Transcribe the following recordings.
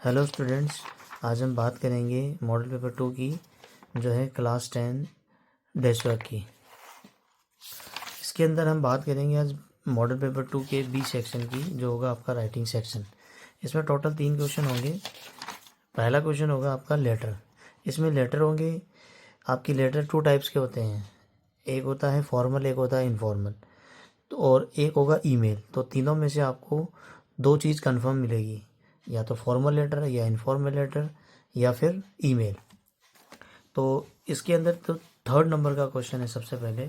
Hello students, आज हम बात करेंगे मॉडल पेपर 2 की जो है क्लास 10 देश वर्क की। इसके अंदर हम बात करेंगे आज मॉडल पेपर 2 के बी सेक्शन की, जो होगा आपका राइटिंग सेक्शन। इसमें टोटल 3 क्वेश्चन होंगे। पहला क्वेश्चन होगा आपका लेटर। इसमें लेटर होंगे आपकी। लेटर 2 टाइप्स के होते हैं, एक होता है फॉर्मल, एक होता है इनफॉर्मल, तो और एक होगा ईमेल। तो तीनों में से आपको 2 चीज़ कंफर्म मिलेगी, या तो फॉर्मल लेटर या इनफॉर्मल लेटर या फिर ईमेल। तो इसके अंदर तो थर्ड नंबर का क्वेश्चन है सबसे पहले,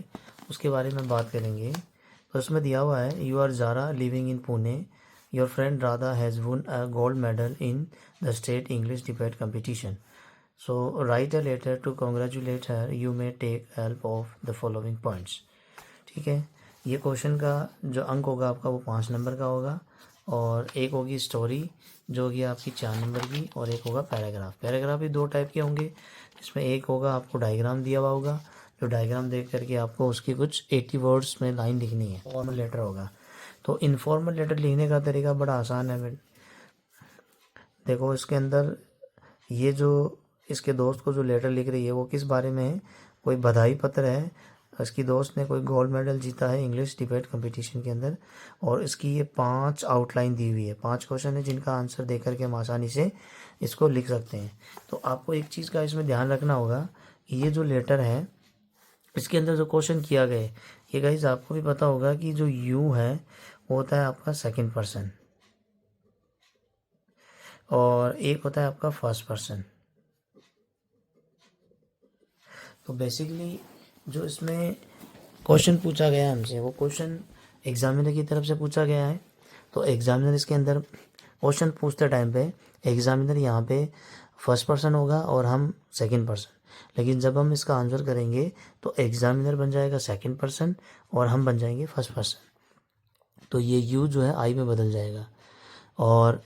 उसके बारे में बात करेंगे। तो इसमें दिया हुआ है, you are Zara living in Pune, your friend Radha has won a gold medal in the state English debate competition, so write a letter to congratulate her, you may take help of the following points. ठीक है, ये question का जो अंक होगा आपका वो 5 number का होगा, और एक होगी स्टोरी जो होगी आपकी 4 नंबर की, और एक होगा पैराग्राफ। पैराग्राफ भी 2 टाइप के होंगे। इसमें एक होगा आपको डायग्राम दिया हुआ होगा, जो डायग्राम देख करके आपको उसकी कुछ 80 वर्ड्स में लाइन लिखनी है। फॉर्मल लेटर होगा। तो इनफॉर्मल लेटर लिखने का तरीका बड़ा आसान है। देखो इसके अंदर ये जो इसके दोस्त को जो लेटर लिख रही है वो किस बारे में है, कोई बधाई पत्र है। इसकी दोस्त ने कोई गोल्ड मेडल जीता है इंग्लिश डिबेट कंपटीशन के अंदर, और इसकी ये 5 आउटलाइन दी हुई है। 5 क्वेश्चन है जिनका आंसर दे करके हम आसानी से इसको लिख सकते हैं। तो आपको एक चीज़ का इसमें ध्यान रखना होगा कि ये जो लेटर है इसके अंदर जो क्वेश्चन किया गया है, ये गाइस आपको भी पता होगा कि जो यू है वो होता है आपका सेकंड पर्सन, और एक होता है आपका फर्स्ट पर्सन। तो बेसिकली जो इसमें क्वेश्चन पूछा गया है हमसे, वो क्वेश्चन एग्जामिनर की तरफ से पूछा गया है। तो एग्जामिनर इसके अंदर क्वेश्चन पूछते टाइम पे एग्जामिनर यहाँ पे फर्स्ट पर्सन होगा और हम सेकंड पर्सन। लेकिन जब हम इसका आंसर करेंगे तो एग्जामिनर बन जाएगा सेकंड पर्सन और हम बन जाएंगे फर्स्ट पर्सन। तो ये यू जो है आई में बदल जाएगा। और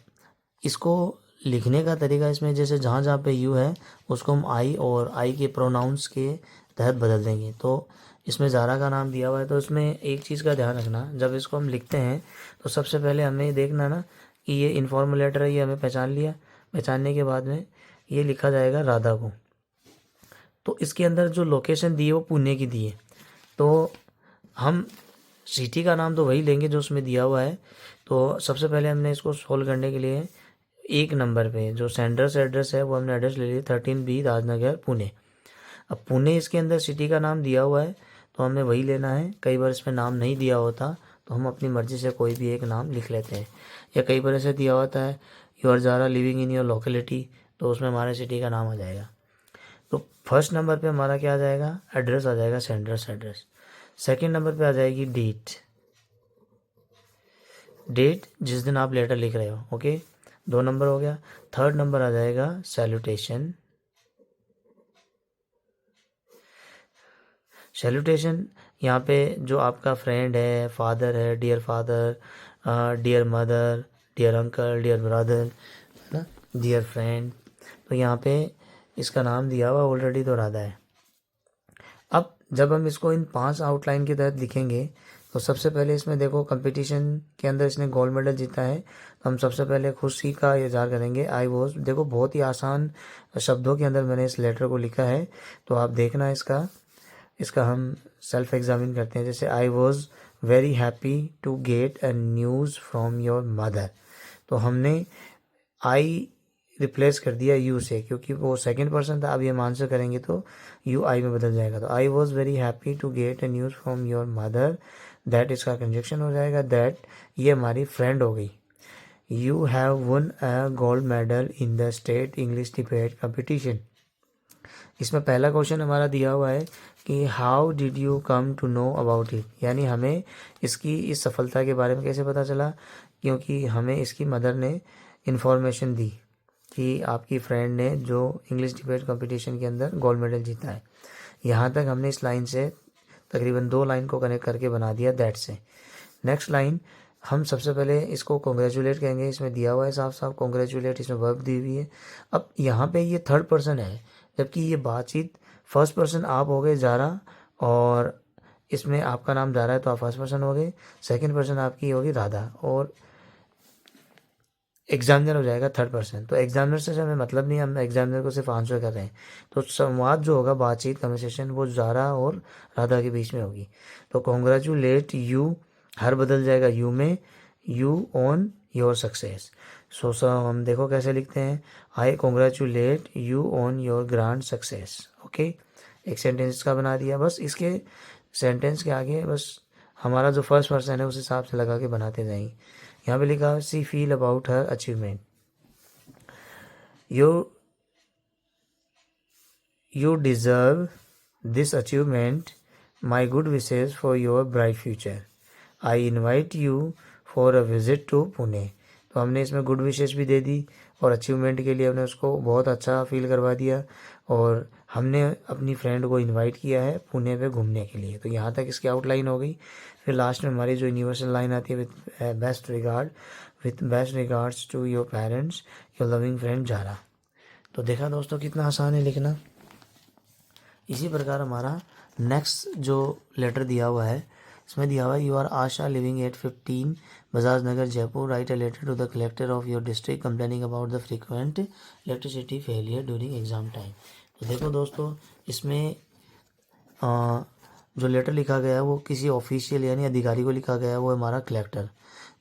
इसको लिखने का तरीका इसमें, जैसे जहाँ जहाँ पे यू है उसको हम आई और आई के प्रोनाउंस के तहत बदल देंगे। तो इसमें ज़ारा का नाम दिया हुआ है, तो इसमें एक चीज़ का ध्यान रखना, जब इसको हम लिखते हैं तो सबसे पहले हमें ये देखना ना कि ये इनफॉर्मल लेटर है, ये हमें पहचान लिया। पहचानने के बाद में ये लिखा जाएगा राधा को। तो इसके अंदर जो लोकेशन दी है वो पुणे की दी है, तो हम सिटी का नाम तो वही लेंगे जो उसमें दिया हुआ है। तो सबसे पहले हमने इसको सोल्व करने के लिए 1 नंबर पे जो सेंडर्स एड्रेस है वो हमने एड्रेस ले लिया 13B राजनगर पुणे। अब पुणे इसके अंदर सिटी का नाम दिया हुआ है तो हमें वही लेना है। कई बार इसमें नाम नहीं दिया होता तो हम अपनी मर्ज़ी से कोई भी एक नाम लिख लेते हैं, या कई बार ऐसे दिया होता है you are Zara living in your locality, तो उसमें हमारे सिटी का नाम आ जाएगा। तो फर्स्ट नंबर पे हमारा क्या आ जाएगा, एड्रेस आ जाएगा, सेंडर्स एड्रेस। सेकंड नंबर पे आ जाएगी डेट, डेट जिस दिन आप लेटर लिख रहे हो। ओके, 2 नंबर हो गया। थर्ड नंबर आ जाएगा सैल्यूटेशन। सैल्यूटेशन यहाँ पे जो आपका फ्रेंड है, फादर है, dear father, dear mother, dear uncle, dear brother, है ना, डियर फ्रेंड। तो यहाँ पे इसका नाम दिया हुआ ऑलरेडी तो राधा है। अब जब हम इसको इन 5 आउटलाइन के तहत लिखेंगे तो सबसे पहले इसमें देखो कंपटीशन के अंदर इसने गोल्ड मेडल जीता है, तो हम सबसे पहले खुशी का इजहार करेंगे। आई वॉज, देखो बहुत ही आसान शब्दों के अंदर मैंने इस लेटर को लिखा है, तो आप देखना इसका इसका हम सेल्फ एग्जामिन करते हैं। जैसे I was very happy to get a news from your mother, तो हमने आई रिप्लेस कर दिया यू से, क्योंकि वो सेकंड पर्सन था। अब ये हम आंसर करेंगे तो यू आई में बदल जाएगा। तो I was very happy to get a news from your mother, that इसका कंजक्शन हो जाएगा। दैट ये हमारी फ्रेंड हो गई। You have won a gold medal in the state English debate competition. इसमें पहला क्वेश्चन हमारा दिया हुआ है कि how did you come to know about it, यानी हमें इसकी इस सफलता के बारे में कैसे पता चला, क्योंकि हमें इसकी मदर ने इन्फॉर्मेशन दी कि आपकी फ्रेंड ने जो इंग्लिश डिबेट कंपटीशन के अंदर गोल्ड मेडल जीता है। यहाँ तक हमने इस लाइन से तकरीबन 2 लाइन को कनेक्ट करके बना दिया दैट से। नेक्स्ट लाइन हम सबसे पहले इसको कॉन्ग्रेचुलेट कहेंगे, इसमें दिया हुआ है साफ साफ कॉन्ग्रेचुलेट, इसमें वर्ब दी हुई है। अब यहाँ पे ये थर्ड पर्सन है, जबकि ये बातचीत फर्स्ट पर्सन आप हो गए ज़ारा, और इसमें आपका नाम ज़ारा है तो आप फर्स्ट पर्सन हो गए, सेकंड पर्सन आपकी होगी राधा, और एग्जामिनर हो जाएगा थर्ड पर्सन। तो एग्जामिनर से हमें मतलब नहीं, हम एग्जामिनर को सिर्फ आंसर कर रहे हैं। तो संवाद जो होगा, बातचीत, कन्वर्सेशन, वो ज़ारा और राधा के बीच में होगी। तो कॉन्ग्रेचुलेट यू, हर बदल जाएगा यू में, यू ऑन योर सक्सेस। सो हम देखो कैसे लिखते हैं, I congratulate you on your grand success. Okay, एक सेंटेंस का बना दिया। बस इसके सेंटेंस के आगे बस हमारा जो फर्स्ट पर्सन है उस हिसाब से लगा के बनाते जाएंगे। यहाँ पे लिखा see feel about her achievement, you deserve this achievement, my good wishes for your bright future, I invite you for a visit to Pune. तो हमने इसमें गुड विशेष भी दे दी और अचीवमेंट के लिए हमने उसको बहुत अच्छा फील करवा दिया, और हमने अपनी फ्रेंड को इनवाइट किया है पुणे पे घूमने के लिए। तो यहाँ तक इसकी आउटलाइन हो गई। फिर लास्ट में हमारी जो यूनिवर्सल लाइन आती है, with best regards to your parents, your loving friend Zara. तो देखा दोस्तों कितना आसान है लिखना। इसी प्रकार हमारा नेक्स्ट जो लेटर दिया हुआ है, इसमें दिया हुआ है, you are Asha living at 15 Bajaj Nagar Jaipur, write a letter to the collector of your district complaining about the frequent electricity failure during exam time. तो देखो दोस्तों, इसमें जो लेटर लिखा गया है वो किसी ऑफिशियल यानी अधिकारी को लिखा गया है, वो हमारा कलेक्टर।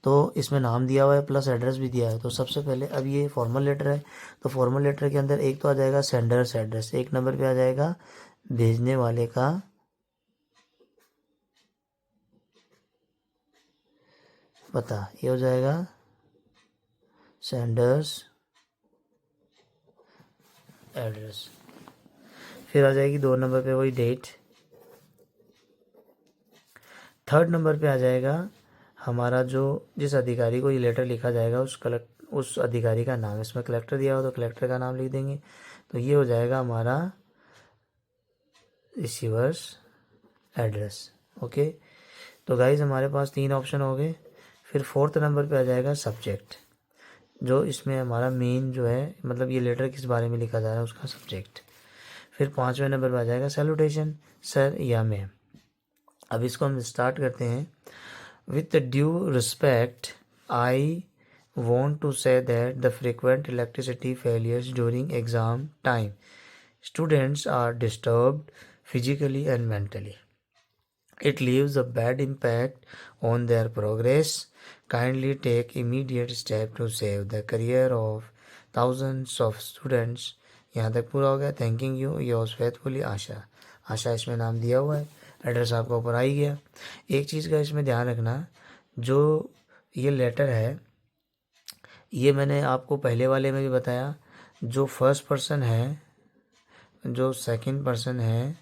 तो इसमें नाम दिया हुआ है प्लस एड्रेस भी दिया है। तो सबसे पहले, अब ये फॉर्मल लेटर है, तो फॉर्मल लेटर के अंदर एक तो आ जाएगा सेंडर्स एड्रेस, एक नंबर पे आ जाएगा भेजने वाले का पता, ये हो जाएगा सेंडर्स एड्रेस। फिर आ जाएगी 2 नंबर पे वही डेट। थर्ड नंबर पे आ जाएगा हमारा जो जिस अधिकारी को ये लेटर लिखा जाएगा उस अधिकारी का नाम। इसमें कलेक्टर दिया हो तो कलेक्टर का नाम लिख देंगे। तो ये हो जाएगा हमारा रिसीवर्स एड्रेस। ओके, तो गाइज हमारे पास 3 ऑप्शन हो गए। फिर फोर्थ नंबर पे आ जाएगा सब्जेक्ट, जो इसमें हमारा मेन जो है, मतलब ये लेटर किस बारे में लिखा जा रहा है उसका सब्जेक्ट। फिर 5वें नंबर पे आ जाएगा सैल्यूटेशन, सर या मैम। अब इसको हम स्टार्ट करते हैं। With due respect, I want to say that the frequent electricity failures during exam time, students are disturbed physically and mentally. It leaves a bad impact on their progress. Kindly take immediate step to save the career of thousands of students. यहाँ तक पूरा हो गया। Thanking you yours faithfully आशा। आशा इसमें नाम दिया हुआ है, एड्रेस आपका ऊपर आ ही गया। एक चीज़ का इसमें ध्यान रखना, जो ये लेटर है, ये मैंने आपको पहले वाले में भी बताया, जो फर्स्ट पर्सन है, जो सेकंड पर्सन है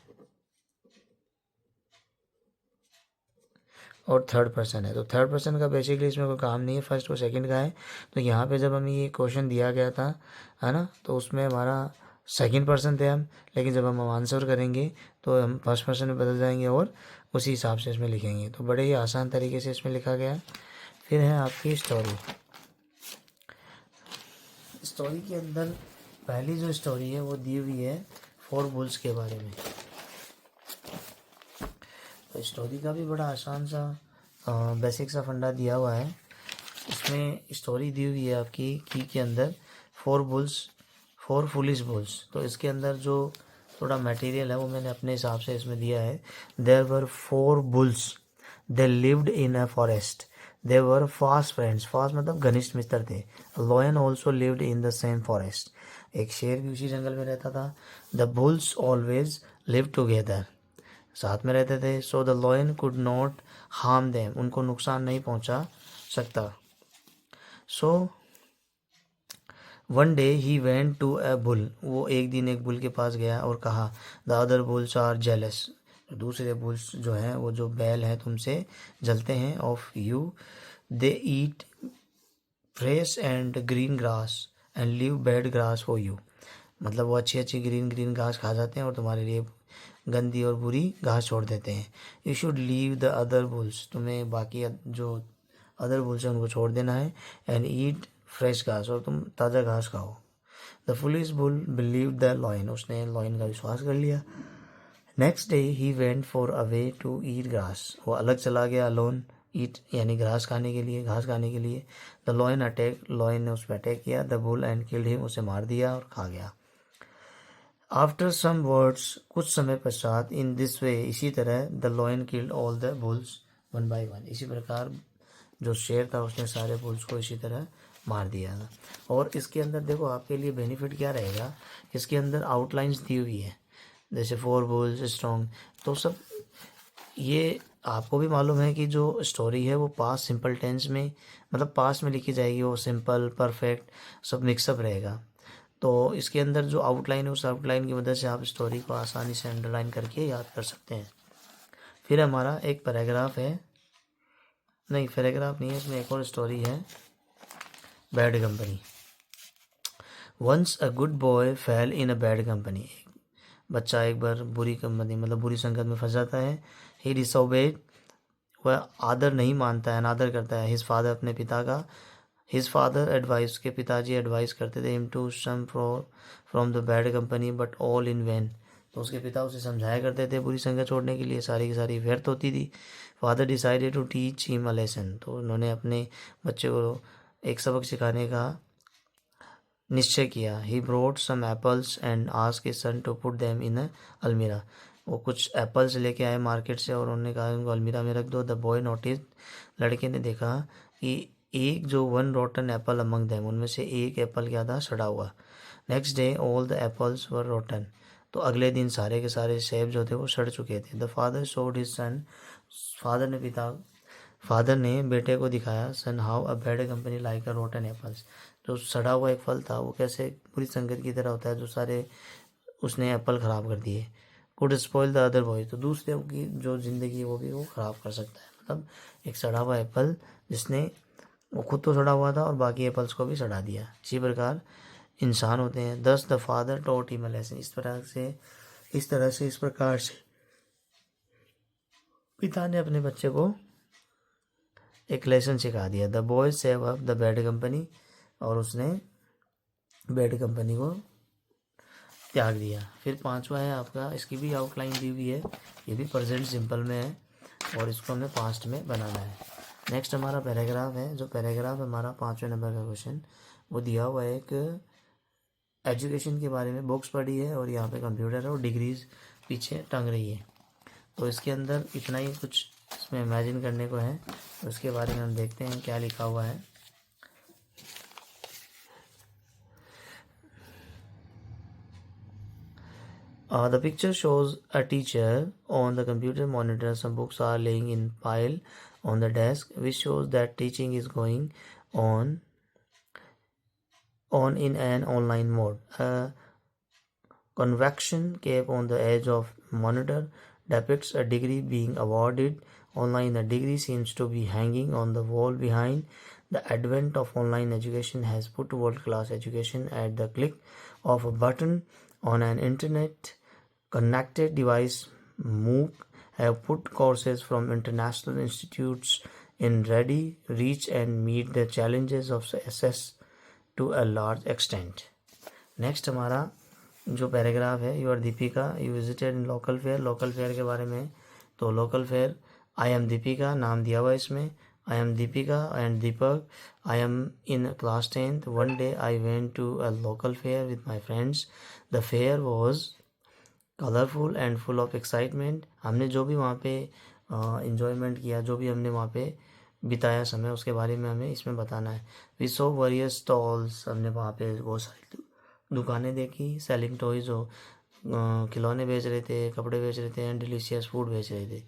और थर्ड पर्सन है। तो थर्ड पर्सन का बेसिकली इसमें कोई काम नहीं है, फर्स्ट और सेकंड का है। तो यहाँ पे जब हमें ये क्वेश्चन दिया गया था, है ना, तो उसमें हमारा सेकंड पर्सन थे हम, लेकिन जब हम आंसर करेंगे तो हम फर्स्ट पर्सन में बदल जाएंगे और उसी हिसाब से इसमें लिखेंगे। तो बड़े ही आसान तरीके से इसमें लिखा गया। फिर है आपकी स्टोरी। स्टोरी के अंदर पहली जो स्टोरी है वो दी हुई है 4 बुल्स के बारे में। तो स्टोरी का भी बड़ा आसान सा बेसिक सा फंडा दिया हुआ है। इसमें स्टोरी दी हुई है आपकी की के अंदर 4 फुलिश बुल्स। तो इसके अंदर जो थोड़ा मटेरियल है वो मैंने अपने हिसाब से इसमें दिया है। There were 4 bulls, they lived in a forest, they were fast friends, fast मतलब घनिष्ठ मित्र थे। Lion also lived in the same forest, एक शेर भी उसी जंगल में रहता था। The bulls always live together, साथ में रहते थे। So the lion could not harm them, उनको नुकसान नहीं पहुंचा सकता। So one day he went to a bull, वो एक दिन एक बुल के पास गया और कहा, the other bulls are jealous, दूसरे बुल्स जो हैं वो जो बैल हैं तुमसे जलते हैं, of you, they eat fresh and green grass and leave bad grass for you, मतलब वो अच्छी अच्छी ग्रीन घास खा जाते हैं और तुम्हारे लिए गंदी और बुरी घास छोड़ देते हैं। You should leave the other bulls, तुम्हें बाकी जो अदर बुल्स हैं उनको छोड़ देना है। एंड ईट फ्रेश घास, और तुम ताज़ा घास खाओ। The foolish bull believe the lion, उसने लॉयन का विश्वास कर लिया। Next day he went for a way to eat grass, वो अलग चला गया अलोन ईट यानी घास खाने के लिए। द लॉयन अटैक, लॉयन ने उस पर अटैक किया। The bull and killed him, उसे मार दिया और खा गया। आफ्टर सम वर्ड्स, कुछ समय पश्चात, इन दिस वे, इसी तरह, the lion killed all the bulls one by one, इसी प्रकार जो शेर था उसने सारे बुल्स को इसी तरह मार दिया था। और इसके अंदर देखो आपके लिए बेनिफिट क्या रहेगा, इसके अंदर आउटलाइंस दी हुई है, जैसे 4 बुल्स स्ट्रॉन्ग, तो सब ये आपको भी मालूम है कि जो स्टोरी है वो पास्ट सिंपल टेंस में, मतलब पास्ट में लिखी जाएगी, वो सिंपल परफेक्ट सब मिक्सअप रहेगा। तो इसके अंदर जो आउटलाइन है उस आउटलाइन की मदद से आप स्टोरी को आसानी से अंडरलाइन करके याद कर सकते हैं। फिर हमारा एक पैराग्राफ है, नहीं पैराग्राफ नहीं है, इसमें एक और स्टोरी है, bad company. Once a good boy fell in a bad company, बच्चा एक बार बुरी कंपनी मतलब बुरी संगत में फंस जाता है। ही डिसोबेड, वह आदर नहीं मानता है, अनादर करता है। हिज फादर, अपने पिता का। हिज फादर एडवाइस, के पिताजी एडवाइस करते थे, him to shun from the bad company but all in vain, तो उसके पिता उसे समझाया करते थे बुरी संगत छोड़ने के लिए, सारी की सारी व्यर्थ होती थी। Father decided to teach him a lesson, तो उन्होंने अपने बच्चे को एक सबक सिखाने का निश्चय किया। He brought some apples and asked his son to put them in a अलमीरा, वो कुछ एप्पल्स लेके आए मार्केट से और उन्होंने कहा उनको अलमीरा में रख दो। द बॉय नोटिस, लड़के ने देखा कि एक जो one rotten Apple among them, उनमें से एक एप्पल क्या था, सड़ा हुआ। Next day all the apples were rotten, तो अगले दिन सारे के सारे सेब जो थे वो सड़ चुके थे। The father showed his son, फादर ने बेटे को दिखाया, son how a bad company like a rotten apples, जो सड़ा हुआ एक फल था वो कैसे बुरी संगत की तरह होता है, जो सारे उसने एप्पल ख़राब कर दिए। Could spoil the other boy, तो दूसरे की जो ज़िंदगी है वो भी वो ख़राब कर सकता है। मतलब एक सड़ा हुआ एप्पल जिसने, वो खुद तो सड़ा हुआ था और बाकी एप्पल्स को भी सड़ा दिया। इसी प्रकार इंसान होते हैं। दस the father taught him a lesson, इस प्रकार से पिता ने अपने बच्चे को एक लेसन सिखा दिया। The boy save up the bad company, और उसने बैड कंपनी को त्याग दिया। फिर पांचवा है आपका, इसकी भी आउटलाइन दी हुई है, ये भी प्रेजेंट सिंपल में है और इसको हमें पास्ट में बनाना है। नेक्स्ट हमारा पैराग्राफ है, जो पैराग्राफ हमारा 5वें नंबर का क्वेश्चन, वो दिया हुआ है एक एजुकेशन के बारे में, बुक्स पढ़ी है और यहाँ पे कंप्यूटर है और डिग्रीज पीछे टंग रही है। तो इसके अंदर इतना ही कुछ इसमें इमेजिन करने को है, तो उसके बारे में हम देखते हैं क्या लिखा हुआ है। The picture shows a teacher on the computer monitor. Some books are laying in pile on the desk, which shows that teaching is going on in an online mode. A convection cap on the edge of monitor depicts a degree being awarded online. The degree seems to be hanging on the wall behind. The advent of online education has put world-class education at the click of a button on an internet connected device. MOOC have put courses from international institutes in ready reach and meet the challenges of access to a large extent. Next हमारा जो paragraph है, you are Deepika, you visited in local fair, local fair के बारे में। तो local fair, I am Deepika, नाम दिया हुआ इसमें, I am Deepika and Deepak, I am in class 10th, one day I went to a local fair with my friends, the fair was colourful and full of excitement, हमने जो भी वहाँ पे enjoyment किया, जो भी हमने वहाँ पे बिताया समय, उसके बारे में हमें इसमें बताना है। वी सो वेरियस स्टॉल्स, हमने वहाँ पे बहुत सारी दुकानें देखी, सेलिंग टॉयज, हो खिलौने बेच रहे थे, कपड़े बेच रहे थे, एंड डिलीशियस फूड बेच रहे थे।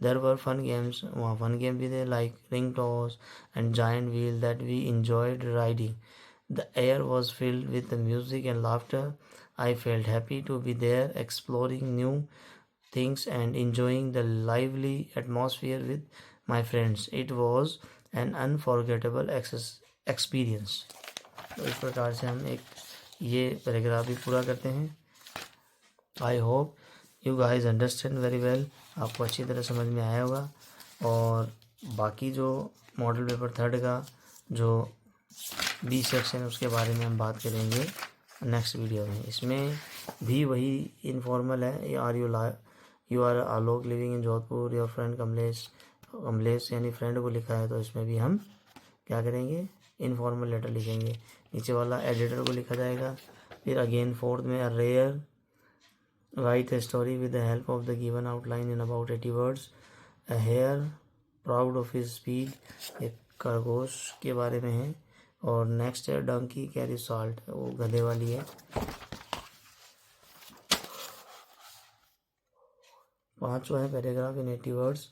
देयर वर फन गेम्स, वहाँ फन गेम भी थे, like ring toss and giant wheel that we enjoyed riding. The air was filled with music and laughter. I felt happy to be there, exploring new things and enjoying the lively atmosphere with my friends. It was an unforgettable experience. तो इस प्रकार से हम एक ये paragraph भी पूरा करते हैं। I hope you guys understand very well, आपको अच्छी तरह समझ में आया होगा। और बाकी जो मॉडल पेपर 3 का जो बी सेक्शन है उसके बारे में हम बात करेंगे नेक्स्ट वीडियो में। इसमें भी वही इनफॉर्मल है, are you are Alok living in Jodhpur, your friend Kamlesh Kamlesh यानी फ्रेंड को लिखा है, तो इसमें भी हम क्या करेंगे, इनफॉर्मल लेटर लिखेंगे। नीचे वाला एडिटर को लिखा जाएगा। फिर अगेन फोर्थ में rare write a story with the help of the given outline in about 80 words. A hare proud of his speed, एक खरगोश के बारे में है। और नेक्स्ट है डंकी कैरी सॉल्ट, वो गधे वाली है। 5वां है paragraph in 80 words,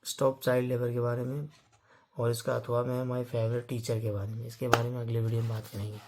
stop child labour के बारे में। और इसका अथवा में है माय फेवरेट टीचर के बारे में। इसके बारे में अगले वीडियो में बात करेंगे।